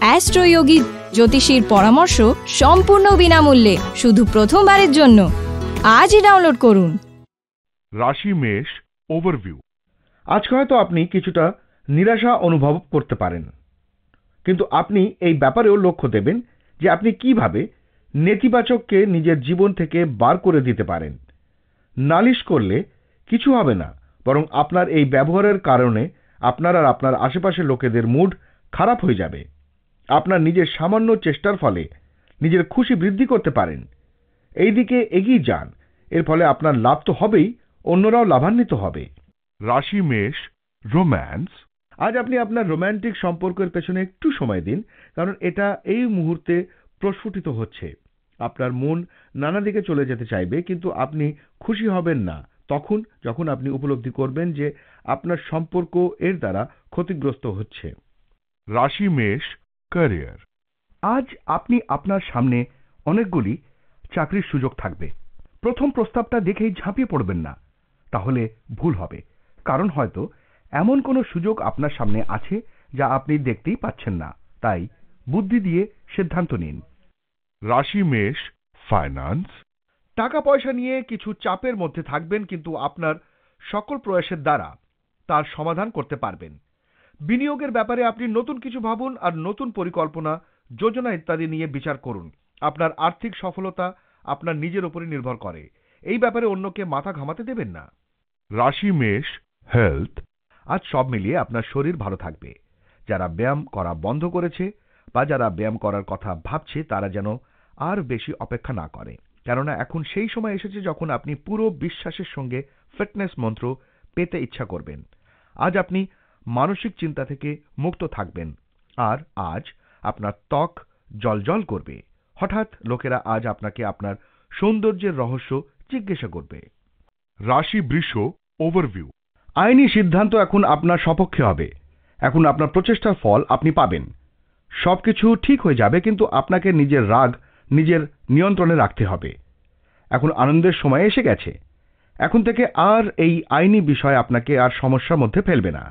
অ্যাস্ট্রোয়োগী জ্যোতিষীর পরামর্শ সম্পূর্ণ বিনামূল্যে শুধু প্রথমবারের জন্য। আজই ডাউনলোড করুন। রাশি মেষ ওভারভিউ। আজকে হয়তো আপনি কিছুটা নিরাশা অনুভব করতে পারেন, কিন্তু আপনি এই ব্যাপারেও লক্ষ্য দেবেন যে আপনি কিভাবে নেতিবাচককে নিজের জীবন থেকে বার করে দিতে পারেন। নালিশ করলে কিছু হবে না, বরং আপনার এই ব্যবহারের কারণে আপনার আর আপনার আশেপাশের লোকেদের মুড খারাপ হয়ে যাবে। আপনার নিজের সামান্য চেষ্টার ফলে নিজের খুশি বৃদ্ধি করতে পারেন। এই দিকে এগিয়ে যান, এর ফলে আপনার লাভ তো হবেই, অন্যরাও লাভান্বিত হবে। রাশি মেষ রোম্যান্স। আজ আপনি আপনার রোম্যান্টিক সম্পর্কের পেছনে একটু সময় দিন, কারণ এটা এই মুহূর্তে প্রস্ফুটিত হচ্ছে। আপনার মন নানা দিকে চলে যেতে চাইবে, কিন্তু আপনি খুশি হবেন না তখন যখন আপনি উপলব্ধি করবেন যে আপনার সম্পর্ক এর দ্বারা ক্ষতিগ্রস্ত হচ্ছে। রাশি মেষ ক্যারিয়ার। আজ আপনি আপনার সামনে অনেকগুলি চাকরির সুযোগ থাকবে। প্রথম প্রস্তাবটা দেখেই ঝাঁপিয়ে পড়বেন না, তাহলে ভুল হবে। কারণ হয়তো এমন কোনো সুযোগ আপনার সামনে আছে যা আপনি দেখতেই পাচ্ছেন না, তাই বুদ্ধি দিয়ে সিদ্ধান্ত নিন। রাশি মেষ ফাইন্যান্স। টাকা পয়সা নিয়ে কিছু চাপের মধ্যে থাকবেন, কিন্তু আপনার সকল প্রয়াসের দ্বারা তার সমাধান করতে পারবেন। বিনিয়োগের ব্যাপারে আপনি নতুন কিছু ভাবুন আর নতুন পরিকল্পনা, যোজনা ইত্যাদি নিয়ে বিচার করুন। আপনার আর্থিক সফলতা আপনার নিজের উপরই নির্ভর করে, এই ব্যাপারে অন্যকে মাথা ঘামাতে দেবেন না। রাশি মেষ হেলথ। আজ সব মিলিয়ে আপনার শরীর ভালো থাকবে। যারা ব্যায়াম করা বন্ধ করেছে বা যারা ব্যায়াম করার কথা ভাবছে তারা যেন আর বেশি অপেক্ষা না করে, কেননা এখন সেই সময় এসেছে যখন আপনি পুরো বিশ্বাসের সঙ্গে ফিটনেস মন্ত্র পেতে ইচ্ছা করবেন। আজ আপনি মানসিক চিন্তা থেকে মুক্ত থাকবেন, আর আজ আপনার ত্বক জ্বলজ্বল করবে। হঠাৎ লোকেরা আজ আপনাকে আপনার সৌন্দর্যের রহস্য জিজ্ঞাসা করবে। রাশি বৃষ ওভারভিউ। আইনি সিদ্ধান্ত এখন আপনার সপক্ষে হবে। এখন আপনার প্রচেষ্টার ফল আপনি পাবেন। সবকিছু ঠিক হয়ে যাবে, কিন্তু আপনাকে নিজের রাগ নিজের নিয়ন্ত্রণে রাখতে হবে। এখন আনন্দের সময় এসে গেছে। এখন থেকে আর এই আইনি বিষয় আপনাকে আর সমস্যার মধ্যে ফেলবে না।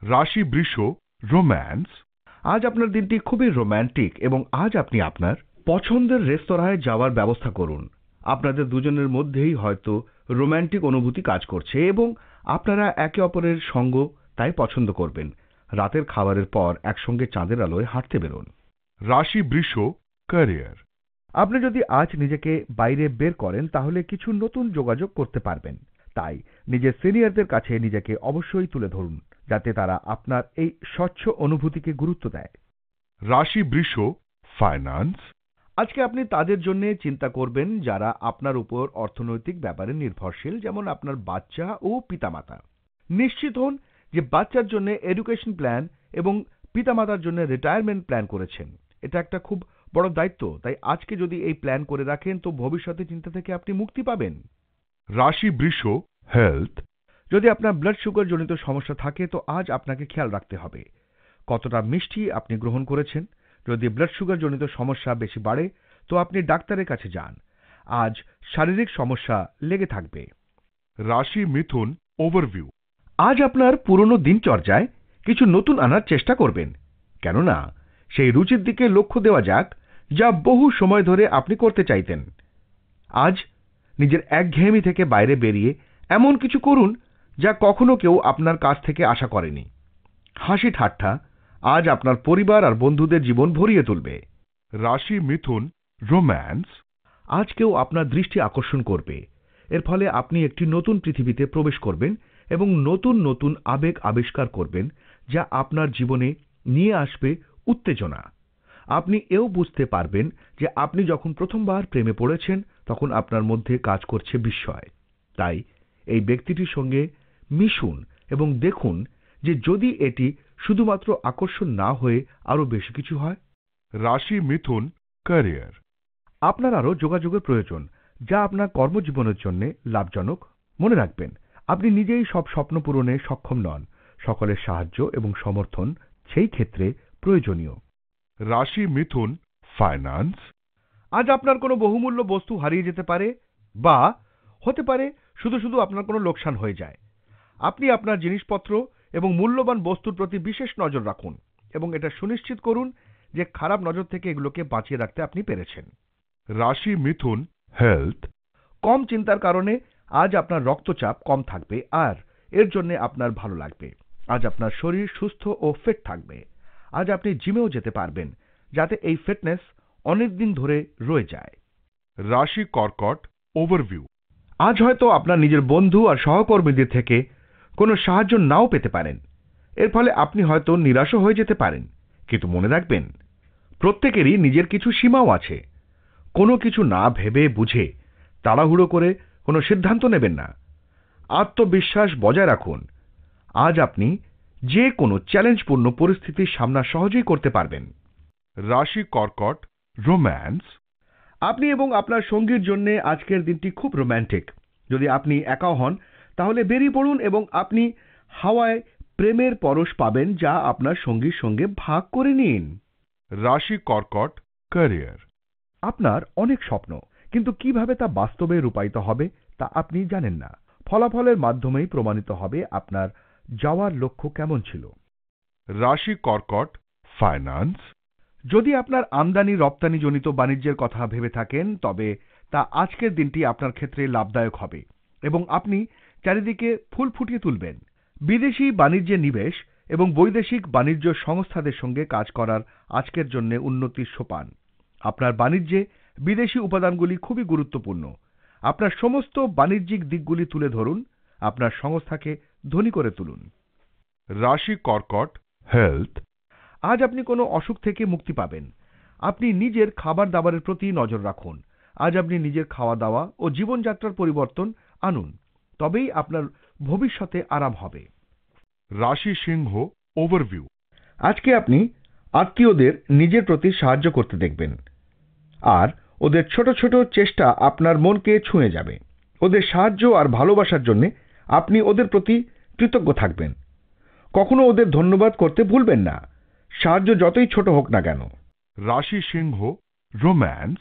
রাশি বৃষ রোম্যান্স। আজ আপনার দিনটি খুবই রোম্যান্টিক এবং আজ আপনি আপনার পছন্দের রেস্তোরাঁয় যাওয়ার ব্যবস্থা করুন। আপনাদের দুজনের মধ্যেই হয়তো রোম্যান্টিক অনুভূতি কাজ করছে এবং আপনারা একে অপরের সঙ্গ তাই পছন্দ করবেন। রাতের খাবারের পর একসঙ্গে চাঁদের আলোয় হাঁটতে বেরোন। রাশি বৃষ ক্যারিয়ার। আপনি যদি আজ নিজেকে বাইরে বের করেন তাহলে কিছু নতুন যোগাযোগ করতে পারবেন। তাই নিজের সিনিয়রদের কাছে নিজেকে অবশ্যই তুলে ধরুন, যাতে তারা আপনার এই স্বচ্ছ অনুভূতিকে গুরুত্ব দেয়। রাশি বৃষ ফাইন্যান্স। আজকে আপনি তাদের জন্য চিন্তা করবেন যারা আপনার উপর অর্থনৈতিক ব্যাপারে নির্ভরশীল, যেমন আপনার বাচ্চা ও পিতামাতা। নিশ্চিত হন যে বাচ্চার জন্য এডুকেশন প্ল্যান এবং পিতামাতার জন্য রিটায়ারমেন্ট প্ল্যান করেছেন। এটা একটা খুব বড় দায়িত্ব, তাই আজকে যদি এই প্ল্যান করে রাখেন তো ভবিষ্যতে চিন্তা থেকে আপনি মুক্তি পাবেন। রাশি বৃষ হেলথ। যদি আপনার ব্লাড সুগার জনিত সমস্যা থাকে তো আজ আপনাকে খেয়াল রাখতে হবে কতটা মিষ্টি আপনি গ্রহণ করেছেন। যদি ব্লাড সুগার জনিত সমস্যা বেশি বাড়ে তো আপনি ডাক্তারের কাছে যান। আজ শারীরিক সমস্যা লেগে থাকবে। রাশি মিথুন ওভারভিউ। আজ আপনার পুরনো দিনচর্যায় কিছু নতুন আনার চেষ্টা করবেন, কেননা সেই রুচির দিকে লক্ষ্য দেওয়া যাক যা বহু সময় ধরে আপনি করতে চাইতেন। আজ নিজের একঘেয়েমি থেকে বাইরে বেরিয়ে এমন কিছু করুন যা কখনো কেউ আপনার কাছ থেকে আশা করেনি। হাসি ঠাট্টা আজ আপনার পরিবার আর বন্ধুদের জীবন ভরিয়ে তুলবে। রাশি মিথুন রোম্যান্স। আজ কেউ আপনার দৃষ্টি আকর্ষণ করবে, এর ফলে আপনি একটি নতুন পৃথিবীতে প্রবেশ করবেন এবং নতুন নতুন আবেগ আবিষ্কার করবেন যা আপনার জীবনে নিয়ে আসবে উত্তেজনা। আপনি এও বুঝতে পারবেন যে আপনি যখন প্রথমবার প্রেমে পড়েছেন তখন আপনার মধ্যে কাজ করছে বিস্ময়। তাই এই ব্যক্তিটির সঙ্গে মিশুন এবং দেখুন যে যদি এটি শুধুমাত্র আকর্ষণ না হয়ে আরো বেশি কিছু হয়। রাশি মিথুন ক্যারিয়ার। আপনার আরো যোগাযোগের প্রয়োজন যা আপনার কর্মজীবনের জন্য লাভজনক। মনে রাখবেন, আপনি নিজেই সব স্বপ্ন পূরণে সক্ষম নন। সকলের সাহায্য এবং সমর্থন সেই ক্ষেত্রে প্রয়োজনীয়। রাশি মিথুন ফাইন্যান্স। আজ আপনার কোনো বহুমূল্য বস্তু হারিয়ে যেতে পারে বা হতে পারে শুধু শুধু আপনার কোনো লোকসান হয়ে যায়। আপনি আপনার জিনিসপত্র এবং মূল্যবান বস্তুর প্রতি বিশেষ নজর রাখুন এবং এটা সুনিশ্চিত করুন যে খারাপ নজর থেকে এগুলোকে বাঁচিয়ে রাখতে আপনি পেরেছেন। রাশি মিথুন, হেলথ। কম চিন্তার কারণে আজ আপনার রক্তচাপ কম থাকবে আর এর জন্য আপনার ভালো লাগবে। আজ আপনার শরীর সুস্থ ও ফিট থাকবে। আজ আপনি জিমেও যেতে পারবেন, যাতে এই ফিটনেস অনেকদিন ধরে রয়ে যায়। রাশি কর্কট, ওভারভিউ। আজ হয়তো আপনার নিজের বন্ধু আর সহকর্মীদের থেকে কোনো সাহায্য নাও পেতে পারেন। এর ফলে আপনি হয়তো নিরাশও হয়ে যেতে পারেন, কিন্তু মনে রাখবেন, প্রত্যেকেরই নিজের কিছু সীমাও আছে। কোনো কিছু না ভেবে বুঝে তাড়াহুড়ো করে কোনো সিদ্ধান্ত নেবেন না। আত্মবিশ্বাস বজায় রাখুন। আজ আপনি যে কোনো চ্যালেঞ্জপূর্ণ পরিস্থিতির সামনা সহজেই করতে পারবেন। রাশি কর্কট, রোম্যান্স। আপনি এবং আপনার সঙ্গীর জন্য আজকের দিনটি খুব রোম্যান্টিক। যদি আপনি একাও হন, তাহলে বেরিয়ে পড়ুন এবং আপনি হাওয়ায় প্রেমের পরশ পাবেন, যা আপনার সঙ্গীর সঙ্গে ভাগ করে নিন। রাশি কর্কট, ক্যারিয়ার। আপনার অনেক স্বপ্ন, কিন্তু কিভাবে তা বাস্তবে রূপায়িত হবে তা আপনি জানেন না। ফলাফলের মাধ্যমেই প্রমাণিত হবে আপনার যাওয়ার লক্ষ্য কেমন ছিল। রাশি কর্কট, ফাইন্যান্স। যদি আপনার আমদানি রপ্তানি জনিত বাণিজ্যের কথা ভেবে থাকেন, তবে তা আজকের দিনটি আপনার ক্ষেত্রে লাভদায়ক হবে এবং আপনি চারিদিকে ফুল ফুটিয়ে তুলবেন। বিদেশি বাণিজ্যে নিবেশ এবং বৈদেশিক বাণিজ্য সংস্থাদের সঙ্গে কাজ করার আজকের জন্য উন্নতির সোপান। আপনার বাণিজ্যে বিদেশি উপাদানগুলি খুবই গুরুত্বপূর্ণ। আপনার সমস্ত বাণিজ্যিক দিকগুলি তুলে ধরুন, আপনার সংস্থাকে ধনী করে তুলুন। রাশি কর্কট, হেলথ। আজ আপনি কোনো অসুখ থেকে মুক্তি পাবেন। আপনি নিজের খাবার দাবারের প্রতি নজর রাখুন। আজ আপনি নিজের খাওয়া দাওয়া ও জীবনযাত্রার পরিবর্তন আনুন, তবেই আপনার ভবিষ্যতে আরাম হবে। রাশি সিংহ, ওভারভিউ। আজকে আপনি আত্মীয়দের নিজের প্রতি সাহায্য করতে দেখবেন, আর ওদের ছোট ছোট চেষ্টা আপনার মনকে ছুঁয়ে যাবে। ওদের সাহায্য আর ভালোবাসার জন্য আপনি ওদের প্রতি কৃতজ্ঞ থাকবেন। কখনো ওদের ধন্যবাদ করতে ভুলবেন না, সাহায্য যতই ছোট হোক না কেন। রাশি সিংহ, রোম্যান্স।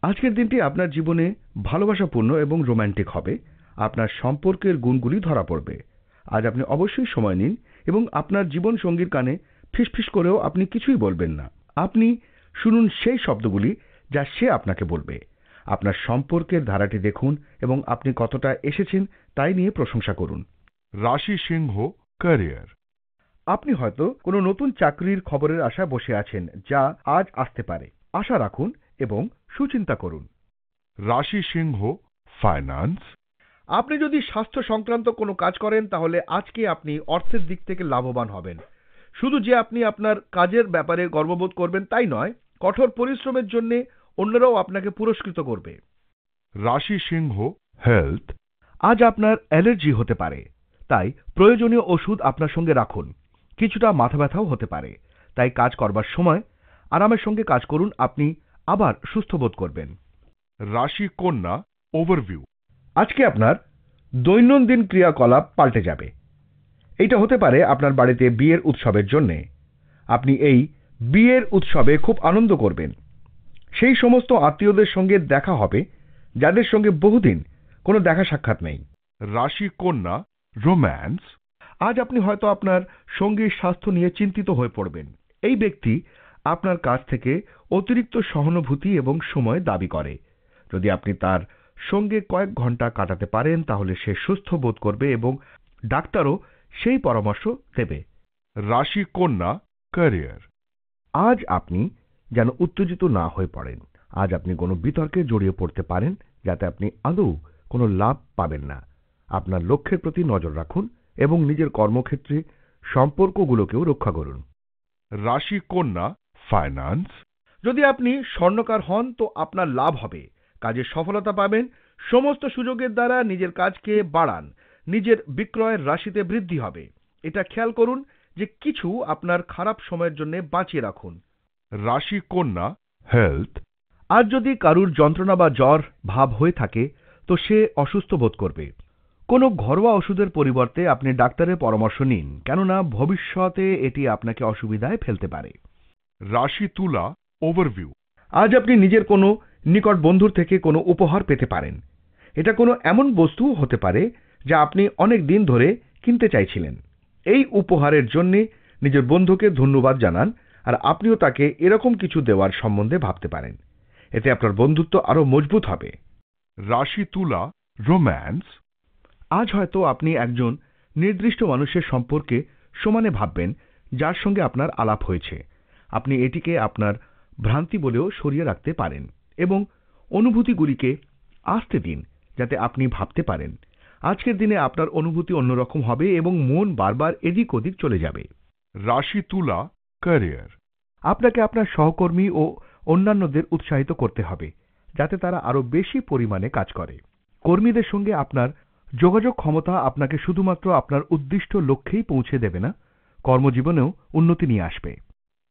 আজকের দিনটি আপনার জীবনে ভালোবাসাপূর্ণ এবং রোম্যান্টিক হবে। আপনার সম্পর্কের গুণগুলি ধরা পড়বে। আজ আপনি অবশ্যই সময় নিন এবং আপনার জীবন সঙ্গীর কানে ফিসফিস করেও আপনি কিছুই বলবেন না। আপনি শুনুন সেই শব্দগুলি যা সে আপনাকে বলবে। আপনার সম্পর্কের ধারাটি দেখুন এবং আপনি কতটা এসেছেন তাই নিয়ে প্রশংসা করুন। রাশি সিংহ, ক্যারিয়ার। আপনি হয়তো কোনো নতুন চাকরির খবরের আশায় বসে আছেন, যা আজ আসতে পারে। আশা রাখুন এবং সুচিন্তা করুন। রাশি সিংহ, ফাইন্যান্স। আপনি যদি স্বাস্থ্য সংক্রান্ত কোনো কাজ করেন, তাহলে আজকে আপনি অর্থের দিক থেকে লাভবান হবেন। শুধু যে আপনি আপনার কাজের ব্যাপারে গর্ববোধ করবেন তাই নয়, কঠোর পরিশ্রমের জন্য অন্যরাও আপনাকে পুরস্কৃত করবে। রাশি সিংহ, হেলথ। আজ আপনার অ্যালার্জি হতে পারে, তাই প্রয়োজনীয় ওষুধ আপনার সঙ্গে রাখুন। কিছুটা মাথা ব্যথাও হতে পারে, তাই কাজ করবার সময় আরামের সঙ্গে কাজ করুন, আপনি আবার সুস্থ বোধ করবেন। রাশি কন্যা, ওভারভিউ। আজকে আপনার দৈনন্দিন ক্রিয়াকলাপ পাল্টে যাবে। এইটা হতে পারে আপনার বাড়িতে বিয়ের উৎসবের জন্যে। আপনি এই বিয়ের উৎসবে খুব আনন্দ করবেন। সেই সমস্ত আত্মীয়দের সঙ্গে দেখা হবে যাদের সঙ্গে বহুদিন কোনো দেখা সাক্ষাৎ নেই। রাশি কন্যা, রোম্যান্স। আজ আপনি হয়তো আপনার সঙ্গীর স্বাস্থ্য নিয়ে চিন্তিত হয়ে পড়বেন। এই ব্যক্তি আপনার কাছ থেকে অতিরিক্ত সহানুভূতি এবং সময় দাবি করে। যদি আপনি তার সঙ্গে কয়েক ঘন্টা কাটাতে পারেন, তাহলে সে সুস্থ বোধ করবে এবং ডাক্তারও সেই পরামর্শ দেবে। রাশি কন্যা, ক্যারিয়ার। আজ আপনি যেন উত্তেজিত না হয়ে পড়েন। আজ আপনি কোনো বিতর্কে জড়িয়ে পড়তে পারেন, যাতে আপনি আদৌ কোনো লাভ পাবেন না। আপনার লক্ষ্যের প্রতি নজর রাখুন এবং নিজের কর্মক্ষেত্রে সম্পর্কগুলোকেও রক্ষা করুন। রাশি কন্যা, ফাইন্যান্স। যদি আপনি স্বর্ণকার হন, তো আপনার লাভ হবে, কাজে সফলতা পাবেন। সমস্ত সুযোগের দ্বারা নিজের কাজকে বাড়ান, নিজের বিক্রয়ের রাশিতে বৃদ্ধি হবে। এটা খেয়াল করুন যে কিছু আপনার খারাপ সময়ের জন্য বাঁচিয়ে রাখুন। রাশি কন্যা, হেলথ। আজ যদি কারুর যন্ত্রণা বা জ্বর ভাব হয়ে থাকে, তো সে অসুস্থ বোধ করবে। কোনো ঘরোয়া ওষুধের পরিবর্তে আপনি ডাক্তারের পরামর্শ নিন, কেননা ভবিষ্যতে এটি আপনাকে অসুবিধায় ফেলতে পারে। রাশি তুলা, ওভারভিউ। আজ আপনি নিজের কোনো নিকট বন্ধুর থেকে কোনো উপহার পেতে পারেন। এটা কোনো এমন বস্তু হতে পারে যা আপনি অনেক দিন ধরে কিনতে চাইছিলেন। এই উপহারের জন্য নিজের বন্ধুকে ধন্যবাদ জানান আর আপনিও তাকে এরকম কিছু দেওয়ার সম্বন্ধে ভাবতে পারেন। এতে আপনার বন্ধুত্ব আরো মজবুত হবে। রাশি তুলা, রোম্যান্স। আজ হয়তো আপনি একজন নির্দিষ্ট মানুষের সম্পর্কে সমানে ভাববেন যার সঙ্গে আপনার আলাপ হয়েছে। আপনি এটিকে আপনার ভ্রান্তি বলেও সরিয়ে রাখতে পারেন এবং অনুভূতিগুলিকে আসতে দিন যাতে আপনি ভাবতে পারেন। আজকের দিনে আপনার অনুভূতি অন্যরকম হবে এবং মন বারবার এদিক ওদিক চলে যাবে। রাশি তুলা, ক্যারিয়ার। আপনাকে আপনার সহকর্মী ও অন্যান্যদের উৎসাহিত করতে হবে যাতে তারা আরো বেশি পরিমাণে কাজ করে। কর্মীদের সঙ্গে আপনার যোগাযোগ ক্ষমতা আপনাকে শুধুমাত্র আপনার উদ্দিষ্ট লক্ষ্যেই পৌঁছে দেবে না, কর্মজীবনেও উন্নতি নিয়ে আসবে।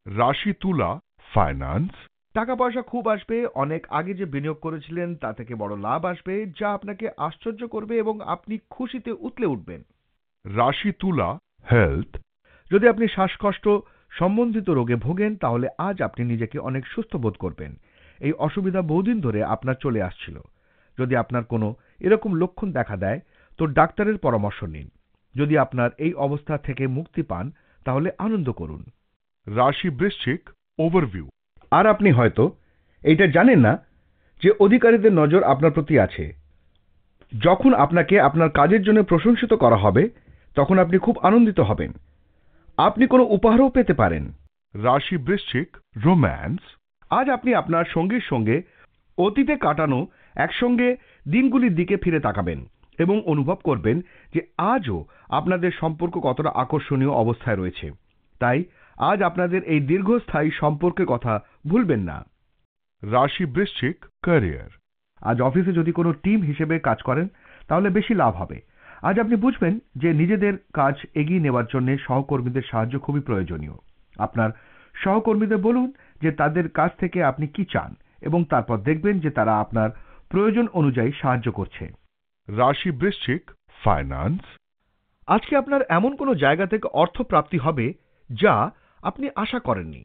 রাশি তুলা, ফাইন্যান্স। টাকা পয়সা খুব আসবে, অনেক আগে যে বিনিয়োগ করেছিলেন তা থেকে বড় লাভ আসবে যা আপনাকে আশ্চর্য করবে এবং আপনি খুশিতে উতলে উঠবেন। রাশি তুলা, হেলথ। যদি আপনি শ্বাসকষ্ট সম্বন্ধিত রোগে ভোগেন তাহলে আজ আপনি নিজেকে অনেক সুস্থ বোধ করবেন। এই অসুবিধা বহুদিন ধরে আপনার চলে আসছিল। যদি আপনার কোনো এরকম লক্ষণ দেখা দেয় তো ডাক্তারের পরামর্শ নিন। যদি আপনার এই অবস্থা থেকে মুক্তি পান তাহলে আনন্দ করুন। রাশি বৃশ্চিক, ওভারভিউ। আর আপনি হয়তো এইটা জানেন না যে অধিকারীদের নজর আপনার প্রতি আছে। যখন আপনাকে আপনার কাজের জন্য প্রশংসিত করা হবে তখন আপনি খুব আনন্দিত হবেন। আপনি কোনো উপহারও পেতে পারেন। রাশি বৃশ্চিক, রোম্যান্স। আজ আপনি আপনার সঙ্গীর সঙ্গে অতীতে কাটানো একসঙ্গে দিনগুলির দিকে ফিরে তাকাবেন এবং অনুভব করবেন যে আজও আপনাদের সম্পর্ক কতটা আকর্ষণীয় অবস্থায় রয়েছে। তাই আজ আপনাদের এই দীর্ঘস্থায়ী সম্পর্কের কথা ভুলবেন না। রাশি বৃশ্চিক, ক্যারিয়ার। আজ অফিসে যদি কোনো টিম হিসেবে কাজ করেন তাহলে বেশি লাভ হবে। আজ আপনি বুঝবেন যে নিজেদের কাজ এগিয়ে নেওয়ার জন্য সহকর্মীদের সাহায্য খুবই প্রয়োজনীয়। আপনার সহকর্মীদের বলুন যে তাদের কাছ থেকে আপনি কি চান এবং তারপর দেখবেন যে তারা আপনার প্রয়োজন অনুযায়ী সাহায্য করছে। রাশি বৃশ্চিক, ফাইন্যান্স। আজকে আপনার এমন কোনো জায়গা থেকে অর্থ প্রাপ্তি হবে যা আপনি আশা করেননি।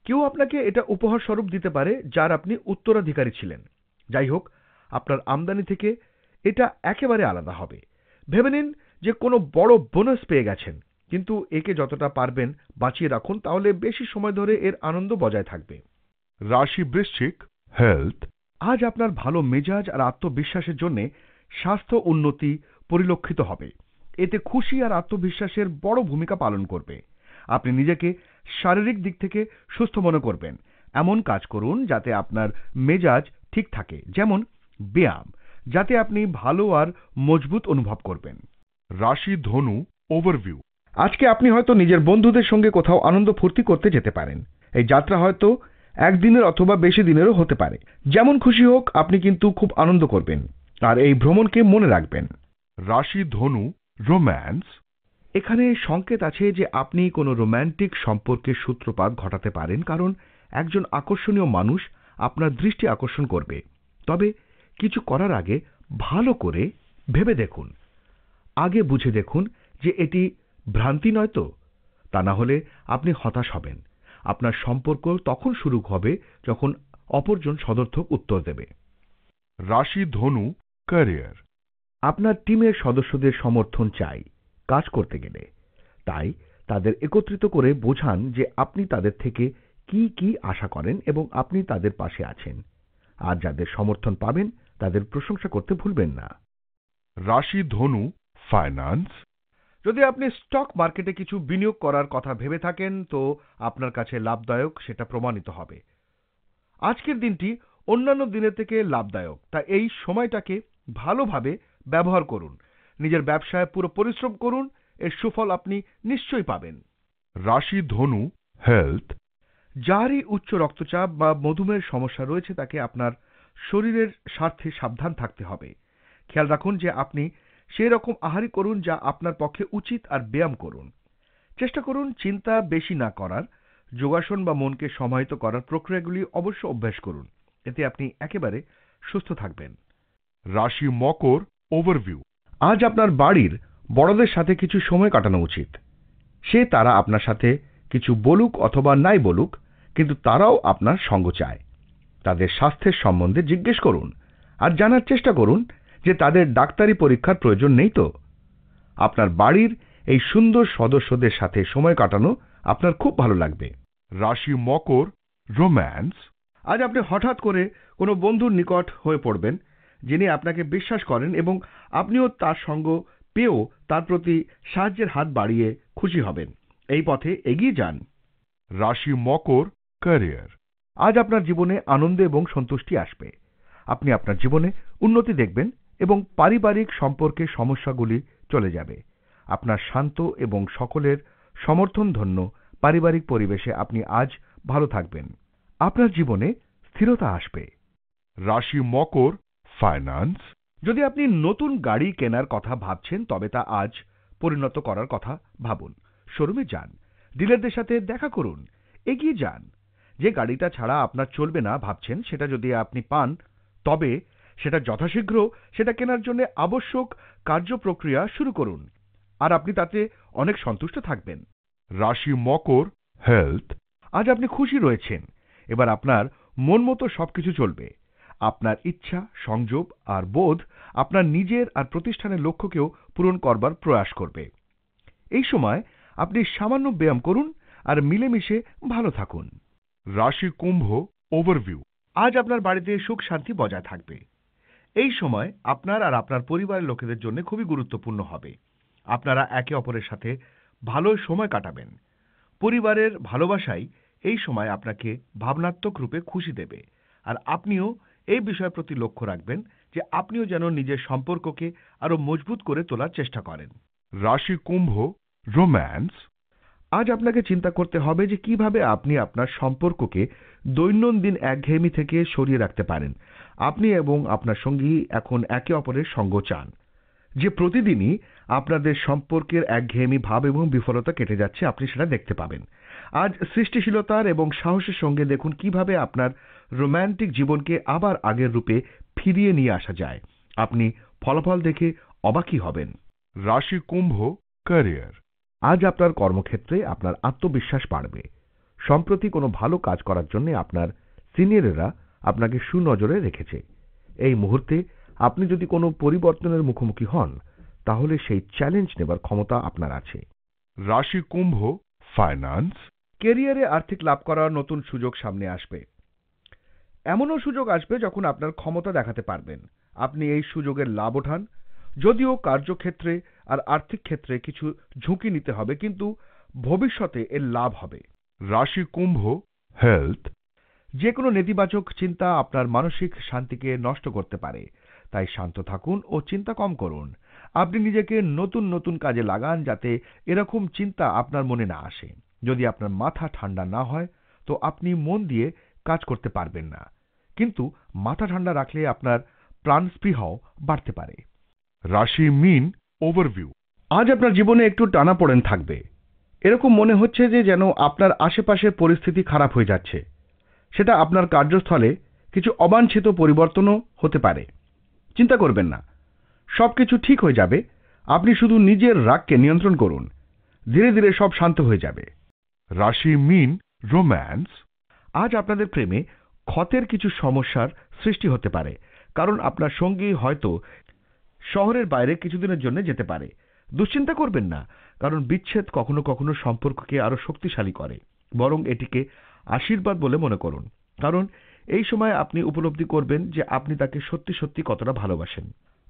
কেউ আপনাকে এটা উপহার স্বরূপ দিতে পারে যার আপনি উত্তরাধিকারী ছিলেন। যাই হোক, আপনার আমদানি থেকে এটা একেবারে আলাদা হবে। ভেবে নিন যে কোনো বড় বোনাস পেয়ে গেছেন, কিন্তু একে যতটা পারবেন বাঁচিয়ে রাখুন, তাহলে বেশি সময় ধরে এর আনন্দ বজায় থাকবে। রাশি বৃশ্চিক, হেলথ। আজ আপনার ভালো মেজাজ আর আত্মবিশ্বাসের জন্য স্বাস্থ্য উন্নতি পরিলক্ষিত হবে। এতে খুশি আর আত্মবিশ্বাসের বড় ভূমিকা পালন করবে। আপনি নিজেকে শারীরিক দিক থেকে সুস্থ মনে করবেন। এমন কাজ করুন যাতে আপনার মেজাজ ঠিক থাকে, যেমন ব্যায়াম, যাতে আপনি ভালো আর মজবুত অনুভব করবেন। রাশি ধনু, ওভারভিউ। আজকে আপনি হয়তো নিজের বন্ধুদের সঙ্গে কোথাও আনন্দ ফুর্তি করতে যেতে পারেন। এই যাত্রা হয়তো একদিনের অথবা বেশি দিনেরও হতে পারে। যেমন খুশি হোক, আপনি কিন্তু খুব আনন্দ করবেন আর এই ভ্রমণকে মনে রাখবেন। রাশি ধনু, রোম্যান্স। এখানে সংকেত আছে যে আপনি কোনো রোম্যান্টিক সম্পর্কের সূত্রপাত ঘটাতে পারেন, কারণ একজন আকর্ষণীয় মানুষ আপনার দৃষ্টি আকর্ষণ করবে। তবে কিছু করার আগে ভালো করে ভেবে দেখুন, আগে বুঝে দেখুন যে এটি ভ্রান্তি নয় তো। তা না হলে আপনি হতাশ হবেন। আপনার সম্পর্ক তখন শুরু হবে যখন অপরজন সদর্থক উত্তর দেবে। রাশি ধনু, ক্যারিয়ার। আপনার টিমের সদস্যদের সমর্থন চাই কাজ করতে গেলে। তাই তাদের একত্রিত করে বোঝান যে আপনি তাদের থেকে কি কি আশা করেন এবং আপনি তাদের পাশে আছেন। আর যাদের সমর্থন পাবেন তাদের প্রশংসা করতে ভুলবেন না। রাশি ধনু, ফাইন্যান্স। যদি আপনি স্টক মার্কেটে কিছু বিনিয়োগ করার কথা ভেবে থাকেন তো আপনার কাছে লাভদায়ক সেটা প্রমাণিত হবে। আজকের দিনটি অন্যান্য দিনের থেকে লাভদায়ক, তাই এই সময়টাকে ভালোভাবে ব্যবহার করুন। নিজের ব্যবসায় পুরো পরিশ্রম করুন, এর সুফল আপনি নিশ্চয়ই পাবেন। রাশি ধনু, হেলথ। যারই উচ্চ রক্তচাপ বা মধুমেহের সমস্যা রয়েছে তাকে আপনার শরীরের স্বার্থে সাবধান থাকতে হবে। খেয়াল রাখুন যে আপনি সেই রকম আহারই করুন যা আপনার পক্ষে উচিত আর ব্যায়াম করুন। চেষ্টা করুন চিন্তা বেশি না করার। যোগাসন বা মনকে সমাহিত করার প্রক্রিয়াগুলি অবশ্য অভ্যাস করুন। এতে আপনি একেবারে সুস্থ থাকবেন। রাশি মকর, ওভারভিউ। আজ আপনার বাড়ির বড়দের সাথে কিছু সময় কাটানো উচিত। তারা আপনার সাথে কিছু বলুক অথবা নাই বলুক, কিন্তু তারাও আপনার সঙ্গ চায়। তাদের স্বাস্থ্যের সম্বন্ধে জিজ্ঞেস করুন আর জানার চেষ্টা করুন যে তাদের ডাক্তারি পরীক্ষার প্রয়োজন নেই তো। আপনার বাড়ির এই সুন্দর সদস্যদের সাথে সময় কাটানো আপনার খুব ভালো লাগবে। রাশি মকর, রোম্যান্স। আজ আপনি হঠাৎ করে কোনো বন্ধুর নিকট হয়ে পড়বেন যিনি আপনাকে বিশ্বাস করেন এবং আপনিও তার সঙ্গ পেয়েও তার প্রতি সাহায্যের হাত বাড়িয়ে খুশি হবেন। এই পথে এগিয়ে যান। রাশি মকর, ক্যারিয়ার। আজ আপনার জীবনে আনন্দ এবং সন্তুষ্টি আসবে। আপনি আপনার জীবনে উন্নতি দেখবেন এবং পারিবারিক সম্পর্কে সমস্যাগুলি চলে যাবে। আপনার শান্ত এবং সকলের সমর্থনধন্য পারিবারিক পরিবেশে আপনি আজ ভালো থাকবেন। আপনার জীবনে স্থিরতা আসবে। রাশি মকর, ফাইন্যান্স। যদি আপনি নতুন গাড়ি কেনার কথা ভাবছেন তবে তা আজ পরিণত করার কথা ভাবুন। শোরুমে যান, ডিলারদের সাথে দেখা করুন, এগিয়ে যান। যে গাড়িটা ছাড়া আপনার চলবে না ভাবছেন সেটা যদি আপনি পান তবে সেটা যথাশীঘ্র সেটা কেনার জন্য আবশ্যক কার্যপ্রক্রিয়া শুরু করুন আর আপনি তাতে অনেক সন্তুষ্ট থাকবেন। রাশি মকর, হেলথ। আজ আপনি খুশি রয়েছেন। এবার আপনার মন মতো সবকিছু চলবে। আপনার ইচ্ছা, সংযোগ আর বোধ আপনার নিজের আর প্রতিষ্ঠানের লক্ষ্যকেও পূরণ করবার প্রয়াস করবে। এই সময় আপনি সামান্য ব্যায়াম করুন আর মিলেমিশে ভালো থাকুন। রাশি কুম্ভ, ওভারভিউ। আজ আপনার বাড়িতে সুখ শান্তি বজায় থাকবে। এই সময় আপনার আর আপনার পরিবারের লোকেদের জন্য খুবই গুরুত্বপূর্ণ হবে। আপনারা একে অপরের সাথে ভালো সময় কাটাবেন। পরিবারের ভালোবাসাই এই সময় আপনাকে ভাবনাত্মক রূপে খুশি দেবে আর আপনিও এই বিষয়ের প্রতি লক্ষ্য রাখবেন যে আপনিও যেন নিজের সম্পর্ককে আরো মজবুত করে তোলার চেষ্টা করেন। রাশি কুম্ভ, রোম্যান্স। আজ আপনাকে চিন্তা করতে হবে যে কিভাবে আপনি আপনার সম্পর্ককে দৈনন্দিন একঘেয়েমি থেকে সরিয়ে রাখতে পারেন। আপনি এবং আপনার সঙ্গী এখন একে অপরের সঙ্গ চান। যে প্রতিদিনই আপনাদের সম্পর্কের একঘেয়েমি ভাব এবং বিফলতা কেটে যাচ্ছে আপনি সেটা দেখতে পাবেন। আজ সৃষ্টিশীলতার এবং সাহসের সঙ্গে দেখুন কিভাবে আপনার রোম্যান্টিক জীবনকে আবার আগের রূপে ফিরিয়ে নিয়ে আসা যায়। আপনি ফলাফল দেখে অবাকই হবেন। রাশি কুম্ভ, ক্যারিয়ার। আজ আপনার কর্মক্ষেত্রে আপনার আত্মবিশ্বাস বাড়বে। সম্প্রতি কোনো ভালো কাজ করার জন্য আপনার সিনিয়রেরা আপনাকে সুনজরে রেখেছে। এই মুহূর্তে আপনি যদি কোনো পরিবর্তনের মুখোমুখি হন তাহলে সেই চ্যালেঞ্জ নেবার ক্ষমতা আপনার আছে। রাশি কুম্ভ, ফাইন্যান্স। ক্যারিয়ারে আর্থিক লাভ করার নতুন সুযোগ সামনে আসবে। এমনও সুযোগ আসবে যখন আপনার ক্ষমতা দেখাতে পারবেন। আপনি এই সুযোগের লাভ ওঠান। যদিও কার্যক্ষেত্রে আর আর্থিক ক্ষেত্রে কিছু ঝুঁকি নিতে হবে কিন্তু ভবিষ্যতে এর লাভ হবে। রাশি কুম্ভ, হেলথ। যে কোনো নেতিবাচক চিন্তা আপনার মানসিক শান্তিকে নষ্ট করতে পারে, তাই শান্ত থাকুন ও চিন্তা কম করুন। আপনি নিজেকে নতুন নতুন কাজে লাগান যাতে এরকম চিন্তা আপনার মনে না আসে। যদি আপনার মাথা ঠান্ডা না হয় তো আপনি মন দিয়ে কাজ করতে পারবেন না, কিন্তু মাথা ঠান্ডা রাখলে আপনার প্রাণস্পৃহাও বাড়তে পারে। রাশি মীন, ওভারভিউ। আজ আপনার জীবনে একটু টানাপোড়েন থাকবে। এরকম মনে হচ্ছে যে যেন আপনার আশেপাশের পরিস্থিতি খারাপ হয়ে যাচ্ছে। সেটা আপনার কার্যস্থলে কিছু অবাঞ্ছিত পরিবর্তনও হতে পারে। চিন্তা করবেন না, সবকিছু ঠিক হয়ে যাবে। আপনি শুধু নিজের রাগকে নিয়ন্ত্রণ করুন, ধীরে ধীরে সব শান্ত হয়ে যাবে। রাশি মীন, রোম্যান্স। আজ আপনাদের প্রেমে ক্ষতের কিছু সমস্যার সৃষ্টি হতে পারে, কারণ আপনার সঙ্গী হয়তো শহরের বাইরে কিছুদিনের জন্য যেতে পারে। দুশ্চিন্তা করবেন না, কারণ বিচ্ছেদ কখনো কখনো সম্পর্ককে আরো শক্তিশালী করে। বরং এটিকে আশীর্বাদ বলে মনে করুন, কারণ এই সময় আপনি উপলব্ধি করবেন যে আপনি তাকে সত্যি সত্যি কতটা ভালোবাসেন।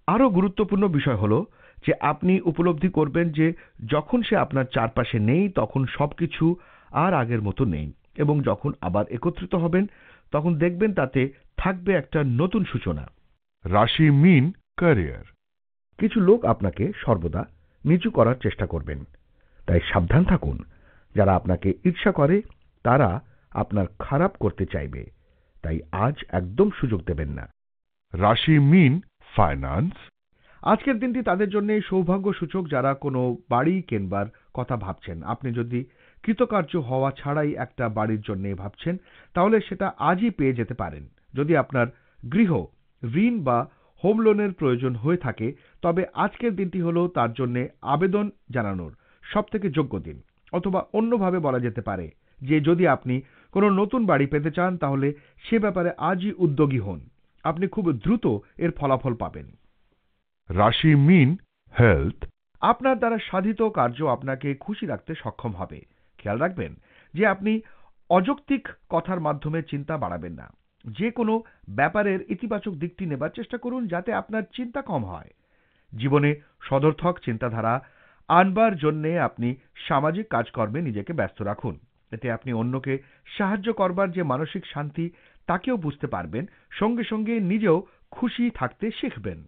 আরো গুরুত্বপূর্ণ বিষয় হলো যে আপনি উপলব্ধি করবেন যে যখন সে আপনার চারপাশে নেই তখন সবকিছু আর আগের মতো নেই, এবং যখন আবার একত্রিত হবেন তখন দেখবেন তাতে থাকবে একটা নতুন সূচনা। রাশি মীন, ক্যারিয়ার। কিছু লোক আপনাকে সর্বদা নিচু করার চেষ্টা করবেন, তাই সাবধান থাকুন। যারা আপনাকে ঈর্ষা করে তারা আপনার খারাপ করতে চাইবে, তাই আজ একদম সুযোগ দেবেন না। রাশি মীন, ফাইন্যান্স। আজকের দিনটি তাদের জন্য সৌভাগ্য সূচক যারা কোনো বাড়ি কেনবার কথা ভাবছেন। আপনি যদি কৃতকার্য হওয়া ছাড়াই একটা বাড়ির জন্য ভাবছেন তাহলে সেটা আজই পেয়ে যেতে পারেন। যদি আপনার গৃহ ঋণ বা হোম লোনের প্রয়োজন হয়ে থাকে তবে আজকের দিনটি হলো তার জন্য আবেদন জানানোর সবথেকে যোগ্য দিন। অথবা অন্যভাবে বলা যেতে পারে যে যদি আপনি কোনো নতুন বাড়ি পেতে চান তাহলে সে ব্যাপারে আজই উদ্যোগী হন। আপনি খুব দ্রুত এর ফলাফল পাবেন। রাশি মীন, হেলথ। আপনার দ্বারা সাধিত কার্য আপনাকে খুশি রাখতে সক্ষম হবে। খেয়াল রাখবেন যে আপনি অযৌক্তিক কথার মাধ্যমে চিন্তা বাড়াবেন না। যে কোনো ব্যাপারের ইতিবাচক দিকটি নেবার চেষ্টা করুন যাতে আপনার চিন্তা কম হয়। জীবনে সদর্থক চিন্তাধারা আনবার জন্যে আপনি সামাজিক কাজকর্মে নিজেকে ব্যস্ত রাখুন। এতে আপনি অন্যকে সাহায্য করবার যে মানসিক শান্তি তাকেও বুঝতে পারবেন, সঙ্গে সঙ্গে নিজেও খুশি থাকতে শিখবেন।